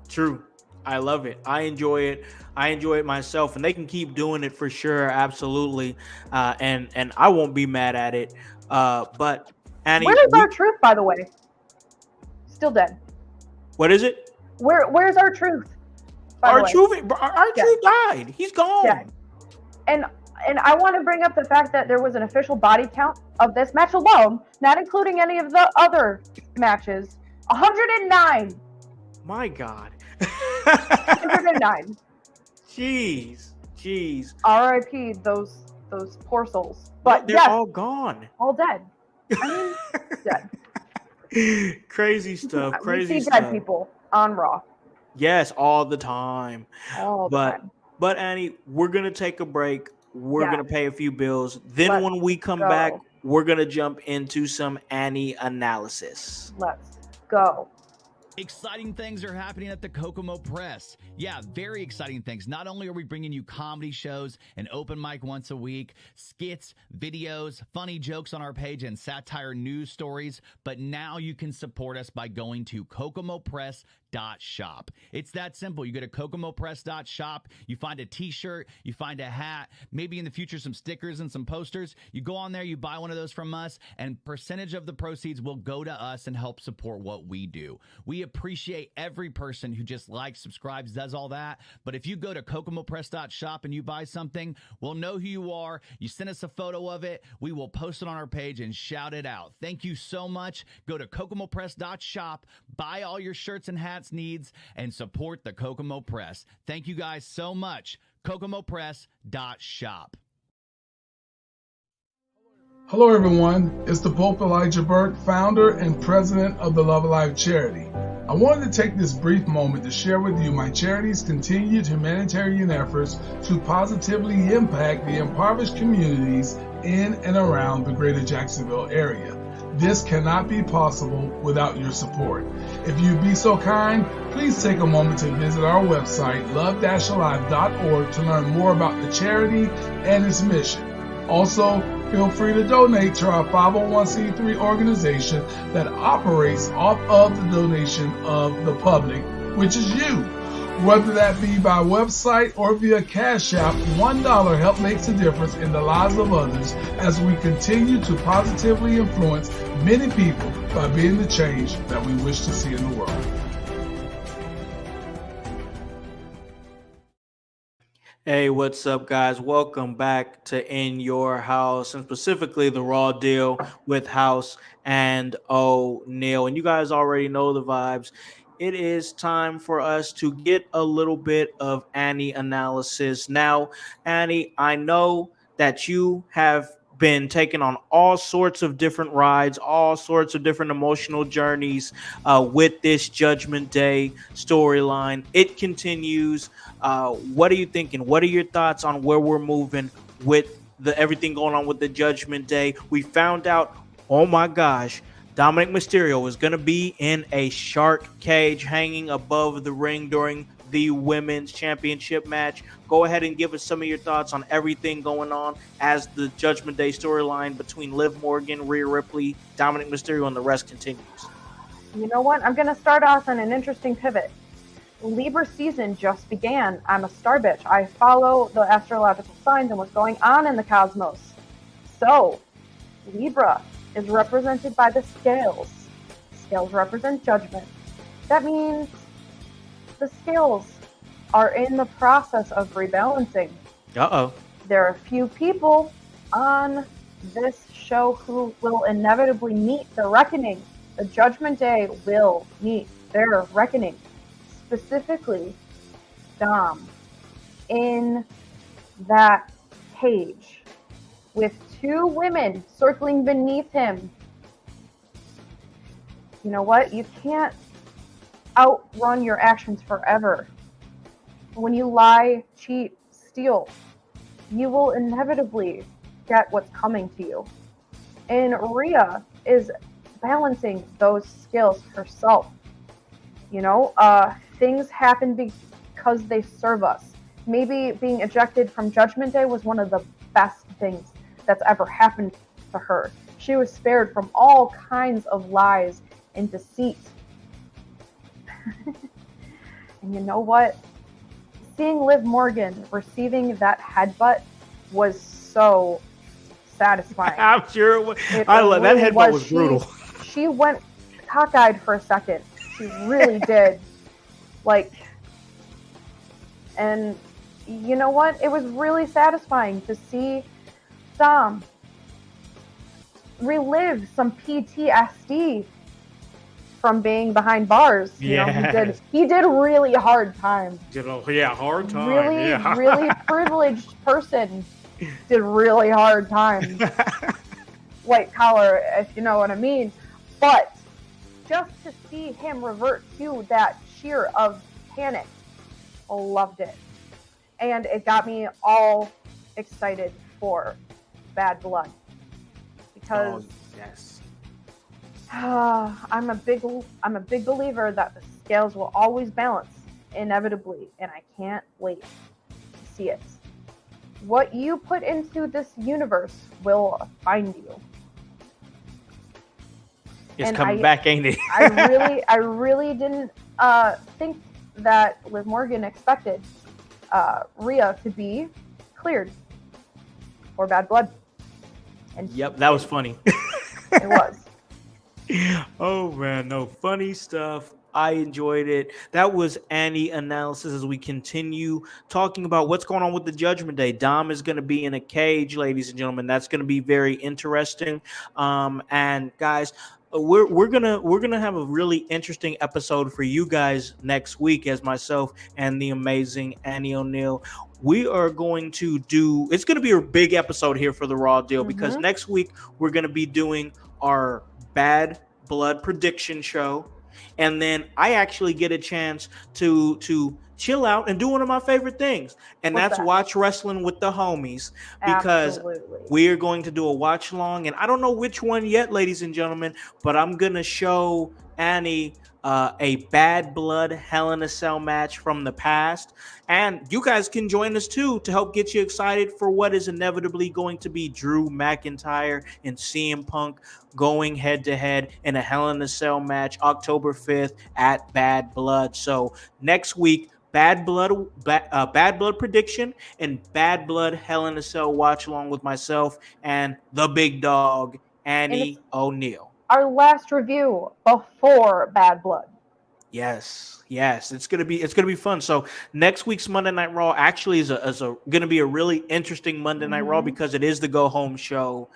True. I love it. I enjoy it. I enjoy it myself, and they can keep doing it for sure. Absolutely. And I won't be mad at it. But Annie, Where is our truth, by the way? Still dead. what is it? Where's our truth? By the Our way, truth, our dead, truth died. He's dead. gone. And I want to bring up the fact that there was an official body count of this match alone, not including any of the other matches. 109. My God. 109. Jeez. R.I.P. those poor souls. No, But they're yes, all gone. all dead. I mean, dead. Crazy stuff. We Crazy see dead stuff. people on Raw Yes, all the time. all the But time. but Annie, we're gonna take a break. We're gonna Yes. pay a few bills. Then Let's when we come go. back, we're gonna jump into some Annie analysis. Let's go. Exciting things are happening at the Kokomo Press. Yeah, very exciting things. Not only are we bringing you comedy shows, an open mic once a week, skits, videos, funny jokes on our page, and satire news stories, but now you can support us by going to kokomopress.shop. It's that simple. You go to kokomopress.shop, you find a t-shirt, you find a hat, maybe in the future some stickers and some posters. You go on there, you buy one of those from us, and percentage of the proceeds will go to us and help support what we do. We appreciate every person who just likes, subscribes, does all that. But if you go to kokomopress.shop and you buy something, we'll know who you are. You send us a photo of it. We will post it on our page and shout it out. Thank you so much. Go to kokomopress.shop, buy all your shirts and hats needs, and support the Kokomo Press. Thank you guys so much. kokomopress.shop. Hello, everyone. It's the Pope Elijah Burke, founder and president of the Love Alive charity. I wanted to take this brief moment to share with you my charity's continued humanitarian efforts to positively impact the impoverished communities in and around the greater Jacksonville area. This cannot be possible without your support. If you'd be so kind, please take a moment to visit our website, love-alive.org, to learn more about the charity and its mission. Also, feel free to donate to our 501c3 organization that operates off of the donation of the public, which is you. Whether that be by website or via Cash App, $1 help makes a difference in the lives of others as we continue to positively influence many people by being the change that we wish to see in the world. Hey, what's up, guys? Welcome back to In Your House, and specifically the Raw Deal with Howse and O'Neal. And you guys already know the vibes. It is time for us to get a little bit of Annie analysis. Now, Annie, I know that you have been taken on all sorts of different rides, all sorts of different emotional journeys with this Judgment Day storyline. It continues. What are you thinking? What are your thoughts on where we're moving with everything going on with the Judgment Day? We found out, oh my gosh, Dominic Mysterio is going to be in a shark cage hanging above the ring during the Women's Championship match. Go ahead and give us some of your thoughts on everything going on as the Judgment Day storyline between Liv Morgan, Rhea Ripley, Dominic Mysterio, and the rest continues. You know what? I'm going to start off on an interesting pivot. Libra season just began. I'm a star bitch. I follow the astrological signs and what's going on in the cosmos. So, Libra is represented by the scales. Scales represent judgment. That means the scales are in the process of rebalancing. Uh-oh. There are a few people on this show who will inevitably meet the reckoning. The Judgment Day will meet their reckoning. Specifically, Dom in that cage with two women circling beneath him. You know what? You can't outrun your actions forever. When you lie, cheat, steal, you will inevitably get what's coming to you. And Rhea is balancing those skills herself. You know, things happen because they serve us. Maybe being ejected from Judgment Day was one of the best things that's ever happened to her. She was spared from all kinds of lies and deceit. And you know what? Seeing Liv Morgan receiving that headbutt was so satisfying. I'm sure it was. It I love that really headbutt was brutal. She went cockeyed for a second. She really did. Like, and you know what? It was really satisfying to see Dom relive some PTSD from being behind bars. You know, he did really hard time. Hard time. Really privileged person did really hard time. White collar, if you know what I mean. But just to see him revert to that sheer of panic, loved it. And it got me all excited for Bad Blood. Because yes. I'm a big believer that the scales will always balance inevitably, and I can't wait to see it. What you put into this universe will find you. It's coming back, ain't it? I really didn't think that Liv Morgan expected Rhea to be cleared for Bad Blood. And yep, that was funny. It was. Oh man, no, funny stuff. I enjoyed it. That was Annie analysis as we continue talking about what's going on with the Judgment Day. Dom is going to be in a cage, ladies and gentlemen. That's going to be very interesting. And guys, we're gonna have a really interesting episode for you guys next week, as myself and the amazing Annie O'Neill. We are going to do. It's going to be a big episode here for the Raw Deal because next week we're going to be doing our Bad Blood prediction show. And then I actually get a chance to chill out and do one of my favorite things. And that's watch wrestling with the homies. Because we are going to do a watch along. And I don't know which one yet, ladies and gentlemen, but I'm going to show Annie a Bad Blood Hell in a Cell match from the past. And you guys can join us too to help get you excited for what is inevitably going to be Drew McIntyre and CM Punk going head to head in a Hell in a Cell match October 5th at Bad Blood. So next week, Bad Blood prediction and Bad Blood Hell in a Cell watch along with myself and the big dog Annie O'Neill. Our last review before Bad Blood. Yes, it's gonna be fun. So next week's Monday Night Raw actually is gonna be a really interesting Monday Night Raw because it is the go home show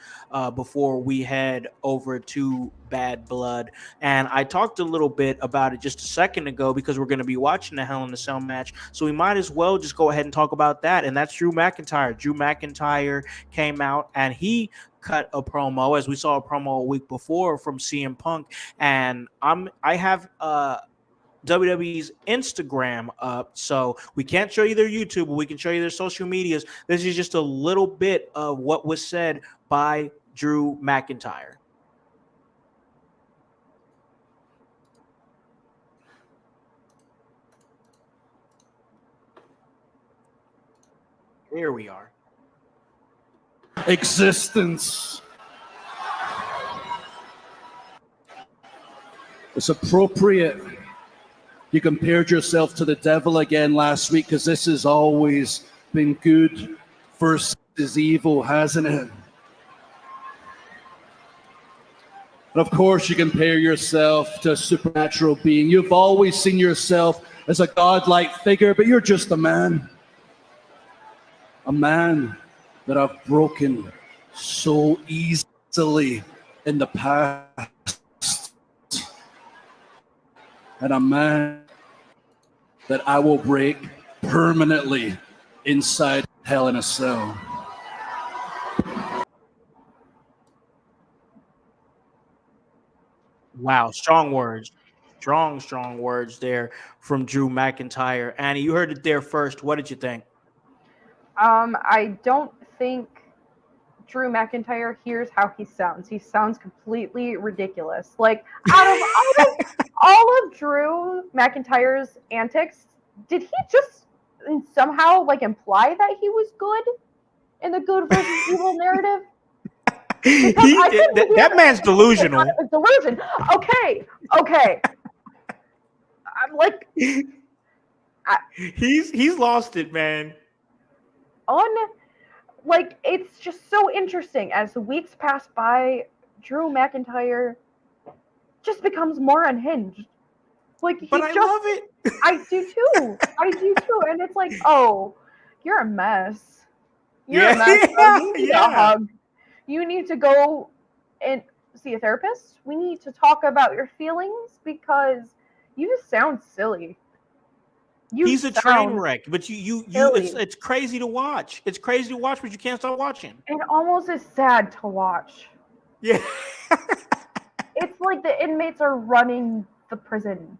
before we head over to Bad Blood. And I talked a little bit about it just a second ago because we're gonna be watching the Hell in a Cell match, so we might as well just go ahead and talk about that. And that's Drew McIntyre. Drew McIntyre came out and he cut a promo, as we saw a promo a week before from CM Punk, and I have WWE's Instagram up, so we can't show you their YouTube, but we can show you their social medias. This is just a little bit of what was said by Drew McIntyre. Here we are. Existence. It's appropriate you compared yourself to the devil again last week because this has always been good versus evil, hasn't it? And of course, you compare yourself to a supernatural being. You've always seen yourself as a godlike figure, but you're just a man. A man that I've broken so easily in the past. And a man that I will break permanently inside Hell in a Cell. Wow, strong words. Strong words there from Drew McIntyre. Annie, you heard it there first. What did you think? I don't think Drew McIntyre hears how he sounds. He sounds completely ridiculous. Like, out of all of Drew McIntyre's antics, did he just somehow like imply that he was good in the good versus evil narrative? That man's delusional. Delusion. Okay. I'm like, he's lost it, man. Like, it's just so interesting as the weeks pass by. Drew McIntyre just becomes more unhinged. Like, But I love it. I do too. I do too. And it's like, oh, you're a mess. You're a mess. Bro. You need a hug. You need to go and see a therapist. We need to talk about your feelings because you just sound silly. He's a train wreck, but it's crazy to watch. It's crazy to watch, but you can't stop watching. It almost is sad to watch. Yeah. It's like the inmates are running the prison,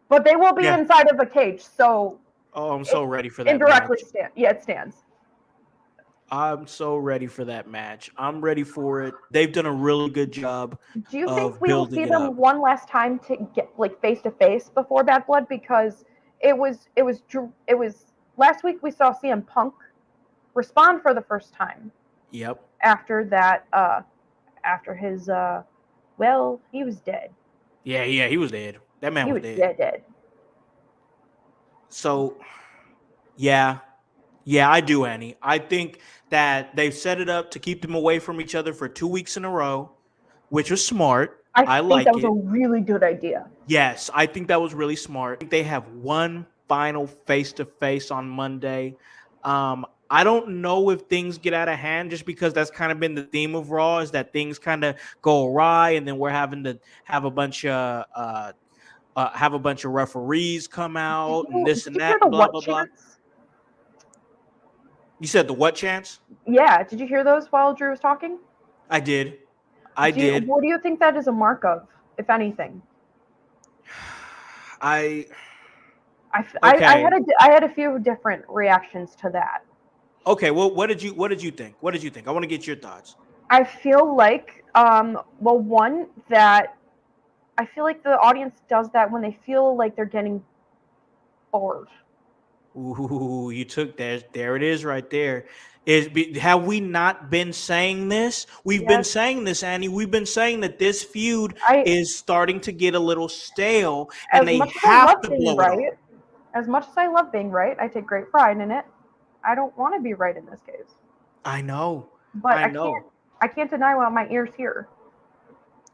but they will be inside of a cage. So, I'm so ready for that. Indirectly, it stands. I'm so ready for that match. I'm ready for it. They've done a really good job. Do you think we will see them one last time to get like face to face before Bad Blood? Because it was last week we saw CM Punk respond for the first time. Yep. After that, after his he was dead. Yeah, he was dead. That man was dead. Dead. So, yeah, I do, Annie. I think that they've set it up to keep them away from each other for 2 weeks in a row, which was smart. I think that was a really good idea. Yes, I think that was really smart. I think they have one final face-to-face on Monday. I don't know if things get out of hand, just because that's kind of been the theme of Raw, is that things kind of go awry, and then we're having to have a bunch of referees come out and this and that, blah blah blah. You said the what chance? Yeah. Did you hear those while Drew was talking? I did. I did. What do you think that is a mark of, if anything? I had a few different reactions to that. Okay, well, what did you think? What did you think? I want to get your thoughts. I feel like, one, that I feel like the audience does that when they feel like they're getting bored. Ooh, you took that. There it is right there. Have we not been saying this? We've been saying this, Annie. We've been saying that this feud is starting to get a little stale, and they have to blow it off. As much as I love being right, I take great pride in it. I don't want to be right in this case. I know. But I can't deny what my ears hear.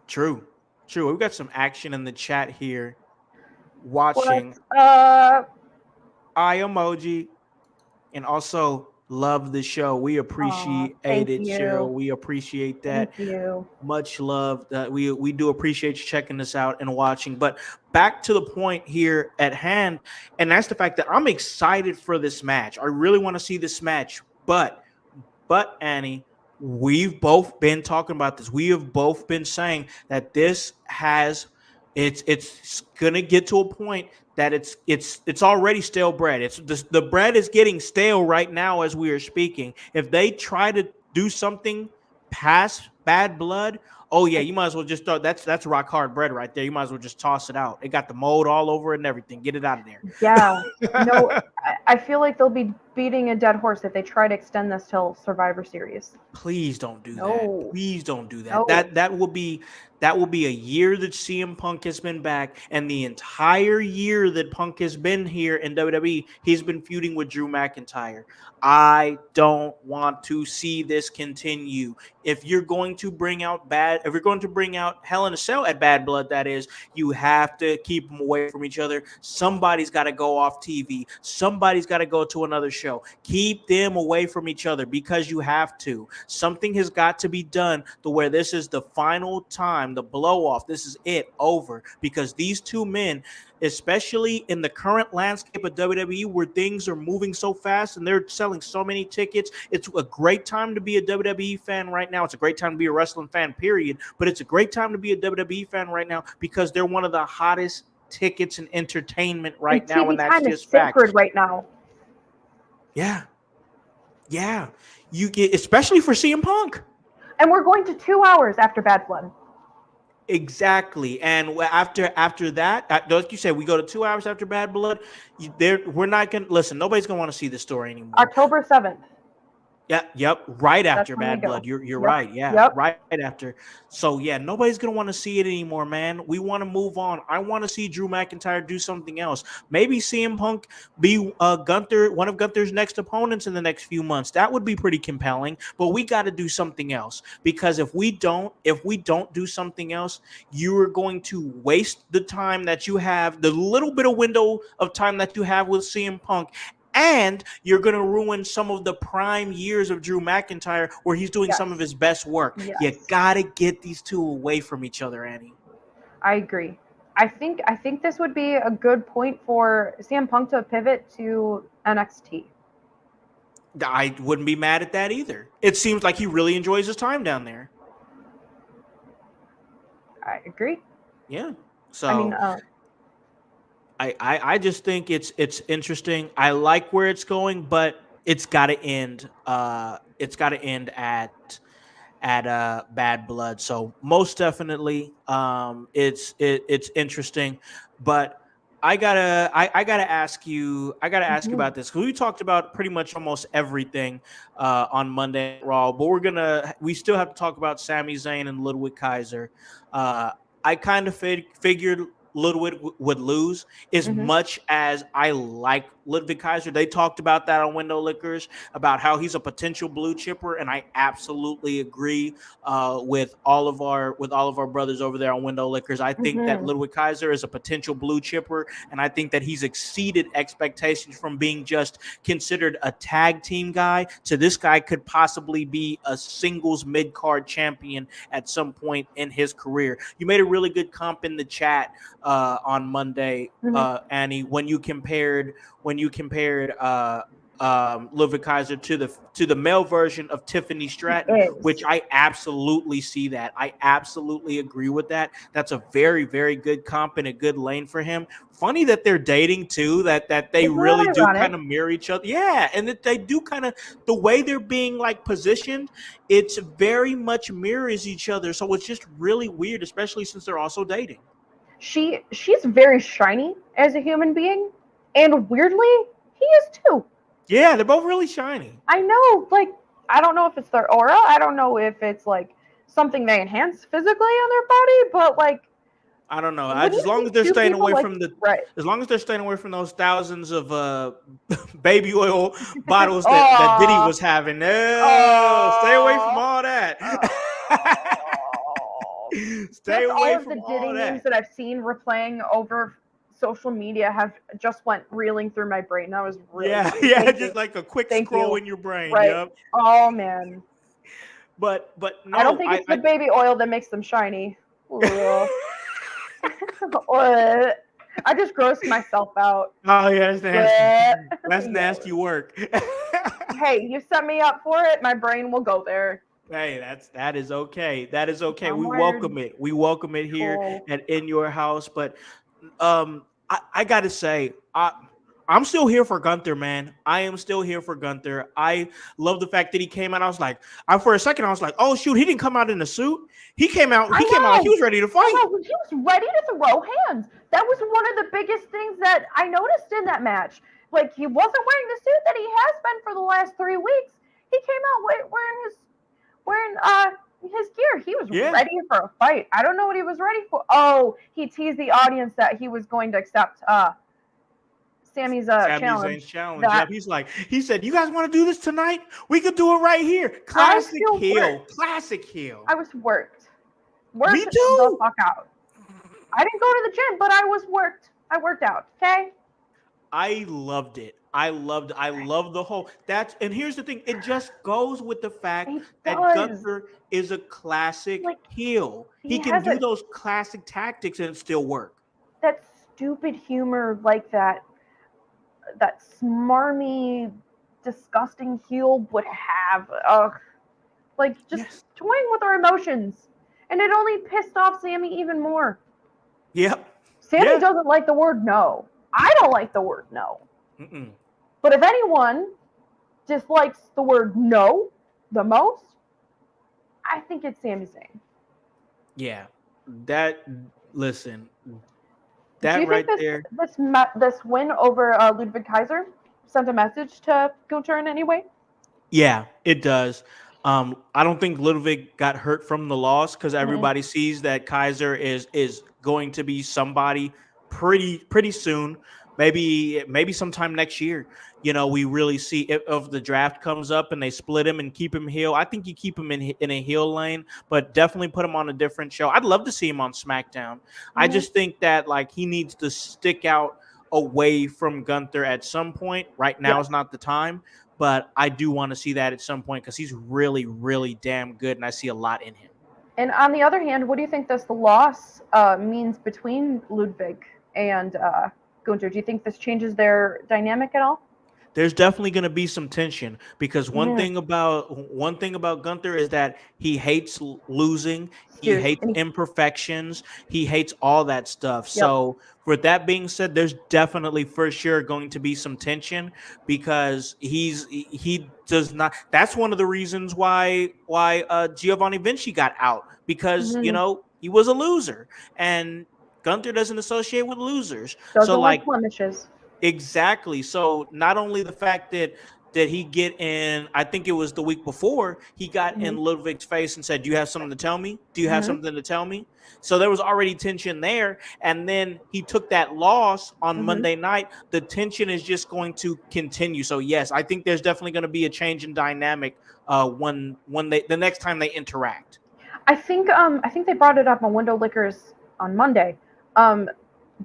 True. We've got some action in the chat here. Watching. Eye emoji. And also love the show. We appreciate it, Cheryl. We appreciate that. Thank you. Much love. We do appreciate you checking this out and watching. But back to the point here at hand, and that's the fact that I'm excited for this match. I really want to see this match. But Annie, we've both been talking about this. We have both been saying that it's gonna get to a point that it's already stale bread. The bread is getting stale right now as we are speaking. If they try to do something past Bad Blood, you might as well just throw that's rock hard bread right there. You might as well just toss it out. It got the mold all over it and everything. Get it out of there. Yeah. No, I feel like they'll be beating a dead horse if they try to extend this till Survivor Series. Please don't do that. Please don't do that. No. That will be a year that CM Punk has been back, and the entire year that Punk has been here in WWE, he's been feuding with Drew McIntyre. I don't want to see this continue. If you're going to bring out Hell in a Cell at Bad Blood, that is, you have to keep them away from each other. Somebody's got to go off TV. Somebody's got to go to another show. Keep them away from each other because you have to. Something has got to be done to where this is the final time, the blow off. This is it, over, because these two men, especially in the current landscape of WWE where things are moving so fast and they're selling so many tickets, it's a great time to be a WWE fan right now. It's a great time to be a wrestling fan, period. But it's a great time to be a WWE fan right now because they're one of the hottest tickets and entertainment right now, and that's just fact. Right now. Yeah. You get, especially for CM Punk. And we're going to 2 hours after Bad Blood. Exactly. And after that, like you said, we go to 2 hours after Bad Blood. We're not going to listen. Nobody's going to want to see this story anymore. October 7th. Yeah, yep. Right That's after when we Bad Blood. go. You're Yep. right. Yeah, Yep. right after. So yeah, nobody's gonna want to see it anymore, man. We want to move on. I want to see Drew McIntyre do something else. Maybe CM Punk be Gunther, one of Gunther's next opponents in the next few months. That would be pretty compelling. But we got to do something else, because if we don't do something else, you are going to waste the time that you have, the little bit of window of time that you have with CM Punk, and you're going to ruin some of the prime years of Drew McIntyre where he's doing some of Yes. his best work. You Yes. got to get these two away from each other, Annie. I agree. I think this would be a good point for CM Punk to pivot to NXT. I wouldn't be mad at that either. It seems like he really enjoys his time down there. I agree. Yeah. I mean, So I just think it's interesting. I like where it's going, but it's got to end. It's got to end at Bad Blood. So most definitely, it's interesting. But I gotta ask you. I gotta ask you mhm, about this, because we talked about pretty much almost everything on Monday Night Raw, but we still have to talk about Sami Zayn and Ludwig Kaiser. Uh, I kind of figured Ludwig would lose, as mhm, much as I like Ludwig Kaiser. They talked about that on Window Lickers, about how he's a potential blue chipper, and I absolutely agree with all of our brothers over there on Window Lickers. I think that mhm. Ludwig Kaiser is a potential blue chipper, and I think that he's exceeded expectations from being just considered a tag team guy to this guy could possibly be a singles mid card champion at some point in his career. You made a really good comp in the chat on Monday, Mhm. Annie, when you compared Ludwig Kaiser to the male version of Tiffany Stratton, which Is. I absolutely see that. I absolutely agree with that. That's a very, very good comp and a good lane for him. Funny that they're dating too, that they Isn't that really do kind ironic? of mirror each other. Yeah, and that they do kind of, the way they're being like positioned, it's very much mirrors each other. So it's just really weird, especially since they're also dating. She's very shiny as a human being, and weirdly, he is too. Yeah, they're both really shiny. I know, like, I don't know if it's their aura. I don't know if it's like something they enhance physically on their body, but like I don't know. when you As long see as they're two staying people away like from the, right. as long as they're staying away from those thousands of baby oil bottles that Diddy Oh, was having. No, stay away from oh, all that. Stay just away all of the from all Diddy memes that. that I've seen replaying over social media have just went reeling through my brain. That was really Yeah, funny. yeah, Thank you. just like a quick Thank scroll you. in your brain. Right. Yep. Oh man. But I don't no, think it's the baby oil that makes them shiny. Ugh. Ugh. I just grossed myself out. Oh yeah, that's nasty. Bleh. That's Yeah. nasty work. Hey, you set me up for it. My brain will go there. Hey, that is okay. That is okay. We Onward. welcome it. We welcome it here Cool. at In Your House. But I gotta say, I'm still here for Gunther, man. I am still here for Gunther. I love the fact that he came out. I was like, for a second, I was like, oh shoot, he didn't come out in a suit. He came out like he I was ready to fight. know. He was ready to throw hands. That was one of the biggest things that I noticed in that match. Like he wasn't wearing the suit that he has been for the last 3 weeks. He came out wearing his gear. He was Yeah. ready for a fight. I don't know what he was ready for. Oh, he teased the audience that he was going to accept Sammy's Sami challenge. Zayn's challenge. That Yep. He said, you guys want to do this tonight? We could do it right here. I Classic feel heel. worked. Classic heel. I was worked. Me Worked the too. fuck out. I didn't go to the gym, but I was worked. I worked out. Okay. I loved it. I love the whole and here's the thing, it just goes with the fact He that does. Gunther is a classic Like heel. he He can has do those classic tactics and it still work. that stupid humor, like that smarmy, disgusting heel would have. Ugh. Like just Yes. toying with our emotions, and it only pissed off Sammy even more. Yep. Sammy Yeah. doesn't like the word no. I don't like the word no. Mm-mm. But if anyone dislikes the word no the most, I think it's Sami Zayn. Yeah. Listen. Do That you right think there. this win over Ludwig Kaiser sent a message to Gunter in any way? Yeah, it does. I don't think Ludwig got hurt from the loss because Mm-mm. everybody sees that Kaiser is going to be somebody pretty soon. Maybe sometime next year. We really see if the draft comes up and they split him and keep him heel. I think you keep him in a heel lane, but definitely put him on a different show. I'd love to see him on SmackDown. I Mm-hmm. just think that like he needs to stick out away from Gunther at some point. Right now is Yes. not the time, but I do want to see that at some point because he's really, really damn good, and I see a lot in him. And on the other hand, what do you think this loss means between Ludwig and Gunter? Do you think this changes their dynamic at all? There's definitely going to be some tension because Mm-hmm. one thing about Gunther is that he hates losing, he Dude, hates imperfections, he hates all that stuff. yep. So, with that being said, there's definitely for sure going to be some tension because he does not. That's one of the reasons why Giovanni Vinci got out because Mm-hmm. he was a loser and Gunther doesn't associate with losers. So Doesn't like like blemishes. exactly. So not only the fact that he get in, I think it was the week before, he got Mm-hmm. in Ludwig's face and said, "Do you have something to tell me? Do you have Mm-hmm. something to tell me?" So there was already tension there, and then he took that loss on Mm-hmm. Monday night. The tension is just going to continue. So yes, I think there's definitely going to be a change in dynamic when they the next time they interact. I think they brought it up on Window Lickers on Monday. Um,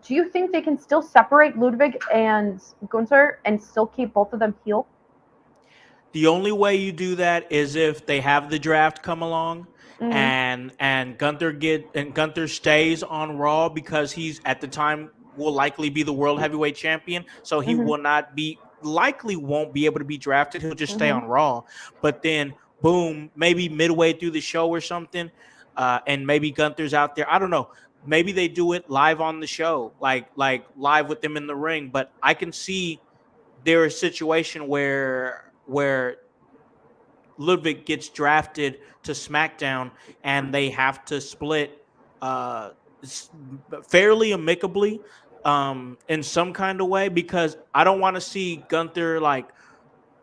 do you think they can still separate Ludwig and Gunther and still keep both of them heel? The only way you do that is if they have the draft come along Mm-hmm. and Gunther stays on Raw because he's at the time will likely be the world heavyweight champion, so he Mm-hmm. will not be likely won't be able to be drafted. He'll just stay Mm-hmm. on Raw. But then boom, maybe midway through the show or something, and maybe Gunther's out there. I don't know. Maybe they do it live on the show, like live with them in the ring. But I can see there is a situation where Ludwig gets drafted to SmackDown and they have to split uh, fairly amicably in some kind of way because I don't want to see Gunther like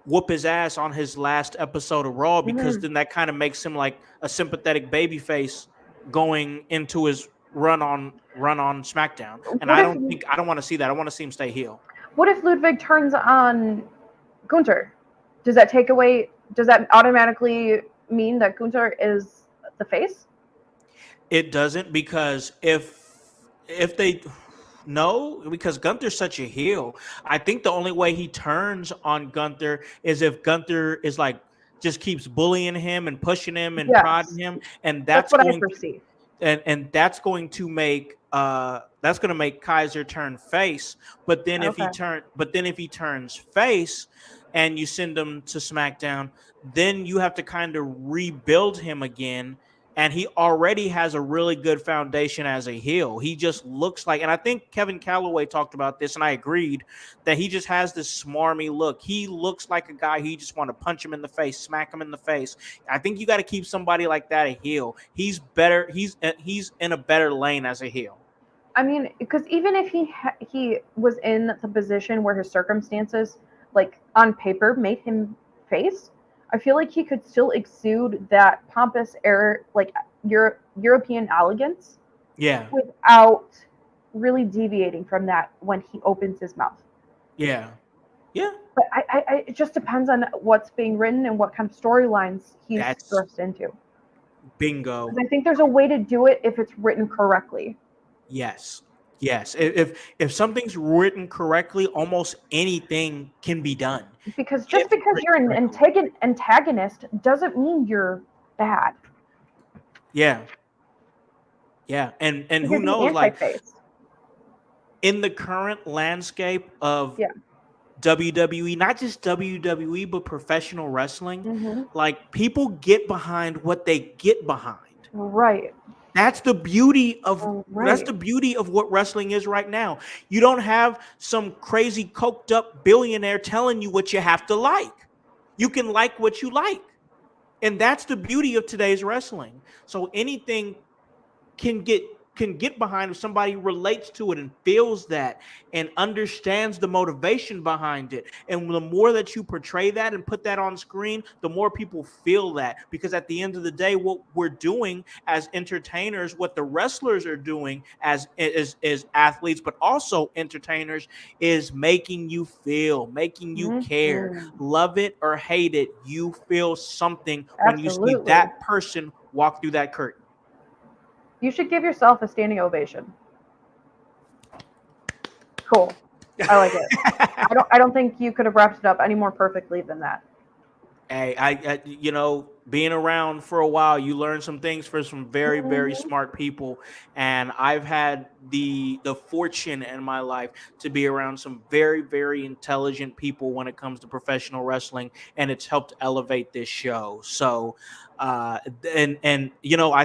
whoop his ass on his last episode of Raw because Mm-hmm. then that kind of makes him like a sympathetic babyface going into his run on SmackDown. And What if I don't want to see that. I want to see him stay heel. what if Ludwig turns on Gunther? Does that take away? Does that automatically mean that Gunther is the face? It doesn't because if they no, because Gunther's such a heel. I think the only way he turns on Gunther is if Gunther is like just keeps bullying him and pushing him and prodding Yes, him, and that's what I foresee. that's going to make that's going to make Kaiser turn face. Okay. But then if he turns face and you send him to SmackDown, then you have to kind of rebuild him again. And he already has a really good foundation as a heel. He just looks like, and I think Kevin Calloway talked about this, and I agreed that he just has this smarmy look. He looks like a guy who you just want to punch him in the face, smack him in the face. I think you got to keep somebody like that a heel. He's better. He's in a better lane as a heel. I mean, because even if he was in the position where his circumstances, like on paper, made him face, I feel like he could still exude that pompous air, like European elegance, Yeah, without really deviating from that when he opens his mouth. yeah, yeah. But it just depends on what's being written and what kind of storylines he's That's thrust into. bingo. Because I think there's a way to do it if it's written correctly. Yes. Yes. If something's written correctly, almost anything can be done. Because just If it's because written you're an correctly. antagonist doesn't mean you're bad. Yeah. Yeah. And You who could be knows, like anti-face. in the current landscape of Yeah. WWE, not just WWE, but professional wrestling, Hmm. like people get behind what they get behind. Right. That's the beauty of that's Right. the beauty of what wrestling is right now. You don't have some crazy coked up billionaire telling you what you have to like. You can like what you like. And that's the beauty of today's wrestling. So anything can get can get behind if somebody relates to it and feels that and understands the motivation behind it. And the more that you portray that and put that on screen, the more people feel that. Because at the end of the day, what we're doing as entertainers, what the wrestlers are doing as athletes, but also entertainers, is making you feel, making you care. Mhm. Love it or hate it, you feel something when you see Absolutely. that person walk through that curtain. You should give yourself a standing ovation. Cool. I like it. I don't think you could have wrapped it up any more perfectly than that. Hey, being around for a while, you learn some things for some very, very Mhm. smart people, and I've had the fortune in my life to be around some very, very intelligent people when it comes to professional wrestling, and it's helped elevate this show. So, I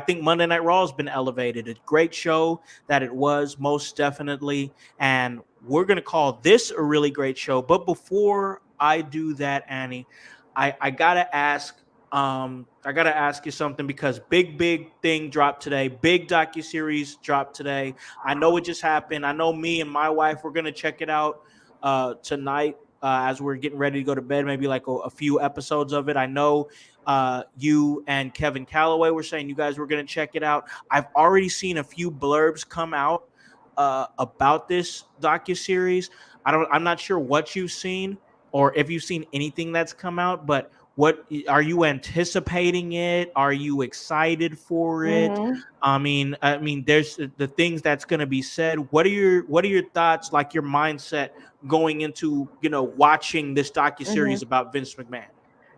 think Monday Night Raw has been elevated. A great show that it was, most definitely, and we're gonna call this a really great show. But before I do that, Annie, I gotta ask. I gotta ask you something because big thing dropped today. Big docuseries dropped today. I know it just happened. I know me and my wife we're gonna check it out tonight as we're getting ready to go to bed. Maybe like a few episodes of it. I know you and Kevin Calloway were saying you guys were gonna check it out. I've already seen a few blurbs come out about this docuseries. I'm not sure what you've seen or if you've seen anything that's come out, but what are you anticipating it? Are you excited for it? Mhm. I mean, there's the things that's going to be said. What are your thoughts, like your mindset going into watching this Mhm. docuseries about Vince McMahon?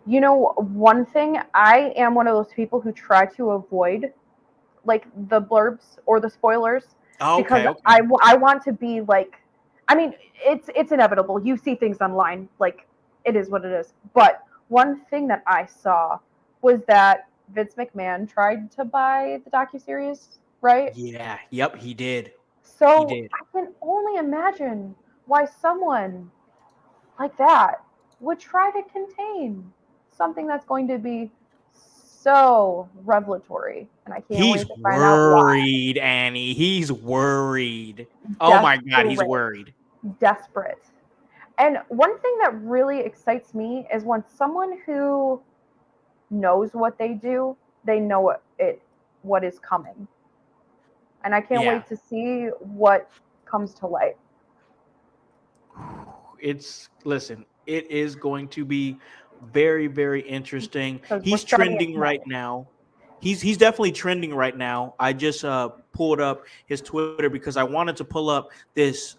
One thing, I am one of those people who try to avoid like the blurbs or the spoilers Oh, because okay, I, okay. I want to be like, I mean, it's inevitable. You see things online, like it is what it is. But one thing that I saw was that Vince McMahon tried to buy the docuseries, right? Yeah, yep, he did. He So did. I can only imagine why someone like that would try to contain something that's going to be so revelatory. And I can't He's wait to find out why. worried, Annie. He's worried. Oh my God, he's Desperate, worried. desperate. And one thing that really excites me is when someone who knows what they do, they know what is coming. And I can't Yeah. wait to see what comes to light. It is going to be very, very interesting. Because we're He's starting it trending right tonight. now. He's definitely trending right now. I just pulled up his Twitter because I wanted to pull up this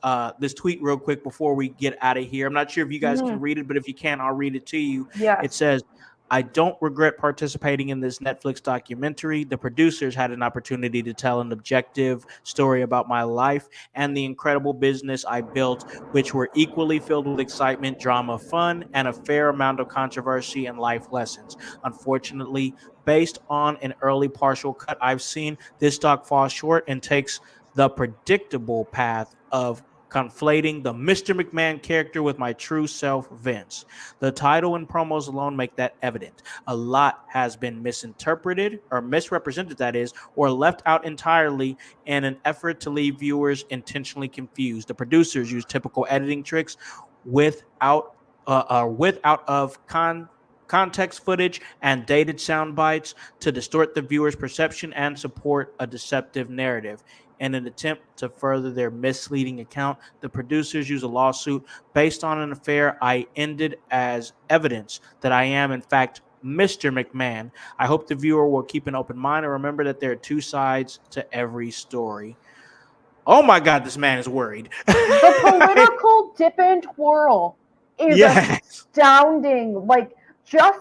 tweet real quick before we get out of here. I'm not sure if you guys Mhm. can read it, but if you can, I'll read it to you. It Yes. says, I don't regret participating in this Netflix documentary. The producers had an opportunity to tell an objective story about my life and the incredible business I built, which were equally filled with excitement, drama, fun, and a fair amount of controversy and life lessons. Unfortunately, based on an early partial cut I've seen, this doc falls short and takes the predictable path of conflating the Mr. McMahon character with my true self, Vince. The title and promos alone make that evident. A lot has been misinterpreted or misrepresented, that is, or left out entirely in an effort to leave viewers intentionally confused. The producers use typical editing tricks without without of context footage and dated sound bites to distort the viewer's perception and support a deceptive narrative. In an attempt to further their misleading account, the producers use a lawsuit based on an affair I ended as evidence that I am, in fact, Mr. McMahon. I hope the viewer will keep an open mind and remember that there are two sides to every story. Oh my God, this man is worried. The political dip and twirl is Yes. astounding. Like just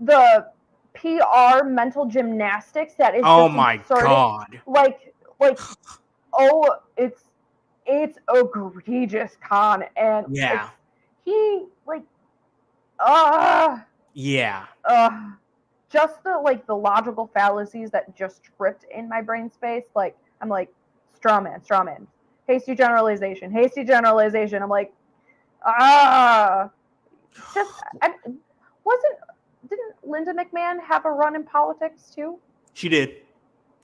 the PR mental gymnastics that is Oh just my inserted. God. Like oh, it's egregious, Con, and it's Yeah. he like ah Yeah. uh just the logical fallacies that just tripped in my brain space. Like I'm like straw man, hasty generalization. I'm like ah, just I wasn't didn't Linda McMahon have a run in politics too? She did.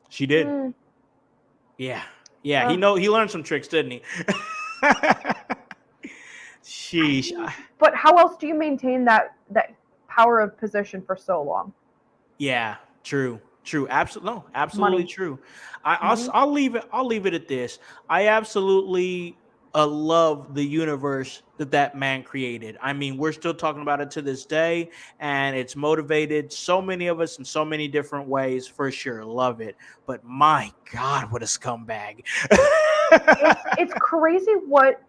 She did. Hmm. Yeah. Yeah. He learned some tricks, didn't he? Sheesh. But how else do you maintain that power of position for so long? Yeah, true. Absolutely, no, absolutely Money. true. I'll leave it at this. I absolutely love the universe that man created. I mean, we're still talking about it to this day, and it's motivated so many of us in so many different ways. For sure, love it. But my God, what a scumbag! It's crazy what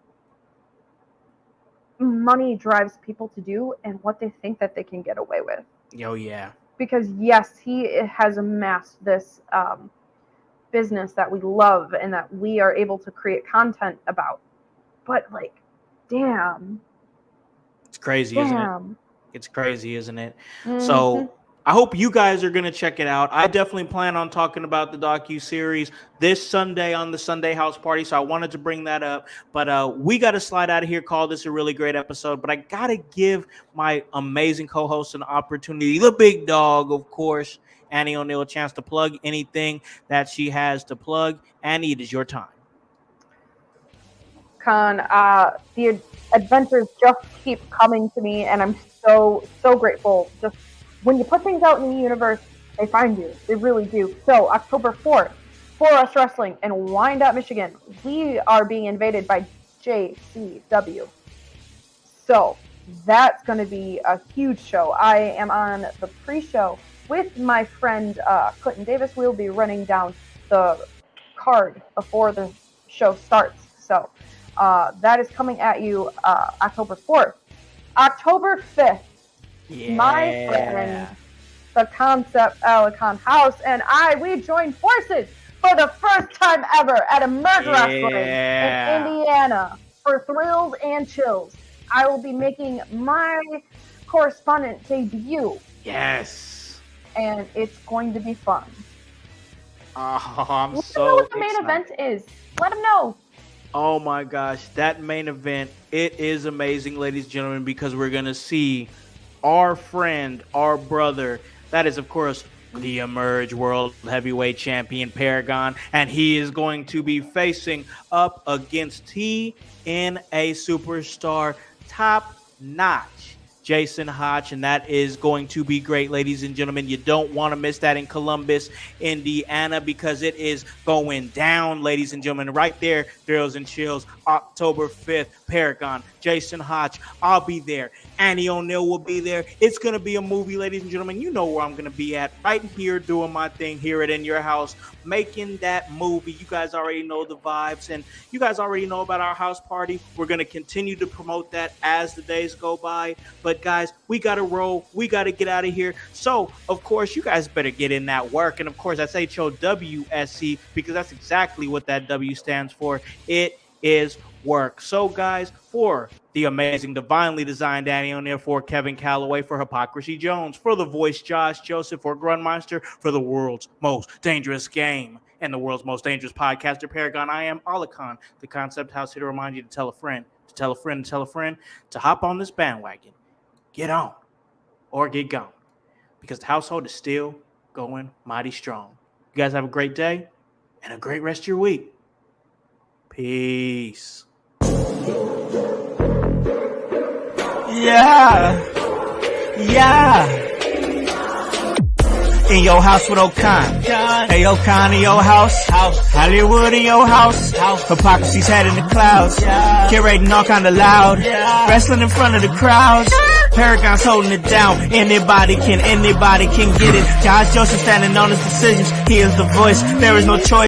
money drives people to do and what they think that they can get away with. Oh yeah. Because yes, he has amassed this business that we love and that we are able to create content about. But like, damn. It's crazy, isn't it? It's crazy, isn't it? Mm-hmm. So I hope you guys are going to check it out. I definitely plan on talking about the docu-series this Sunday on the Sunday House Party, so I wanted to bring that up. But we got to slide out of here, call this a really great episode. But I got to give my amazing co-host an opportunity, the big dog, of course, Annie O'Neill, a chance to plug anything that she has to plug. Annie, it is your time. Con, the adventures just keep coming to me, and I'm so grateful. Just when you put things out in the universe, they find you. They really do. So October 4th, For Us Wrestling in Wyandotte, Michigan, we are being invaded by JCW. So that's going to be a huge show. I am on the pre-show with my friend Clinton Davis. We'll be running down the card before the show starts. So that is coming at you October 4th. October 5th, my friend, the Concept Alicon Howse, and we joined forces for the first time ever at Emerge Wrestling in Indiana for thrills and chills. I will be making my correspondent debut. Yes. And it's going to be fun. Oh, I'm Let so them know what the main excited. event is. Let them know. Oh my gosh, that main event, it is amazing, ladies and gentlemen, because we're going to see our friend, our brother, that is, of course, the Emerge World Heavyweight Champion Paragon, and he is going to be facing up against TNA Superstar, top-notch Jason Hotch, and that is going to be great, ladies and gentlemen. You don't want to miss that in Columbus, Indiana, because it is going down, ladies and gentlemen. Right there, thrills and chills, October 5th, Paragon, Jason Hotch. I'll be there. Annie O'Neill will be there. It's going to be a movie, ladies and gentlemen. You know where I'm going to be at, right here doing my thing here at In Your House, making that movie. You guys already know the vibes, and you guys already know about our house party. We're going to continue to promote that as the days go by. But guys, we got to roll. We got to get out of here. So, of course, you guys better get in that work. And, of course, that's HOWSC because that's exactly what that W stands for. It is work. So, guys, for the amazing, divinely designed Annie O'Neill, for Kevin Calloway, for Hypocrisy Jones, for the voice Josh Joseph, for Grunmeister, for the world's most dangerous game and the world's most dangerous podcaster, Paragon, I am Alicon, the Concept House, here to remind you to tell a friend, to tell a friend, to tell a friend, to hop on this bandwagon. Get on or get gone, because the household is still going mighty strong. You guys have a great day and a great rest of your week. Peace. Yeah. In your house with O'Con. Hey, O'Con in your house. Hollywood in your house. Hypocrisy's head in the clouds. Curating all kind of loud. Wrestling in front of the crowds. Paragon's holding it down. Anybody can get it. Josh Joseph standing on his decisions. He is the voice. There is no choice.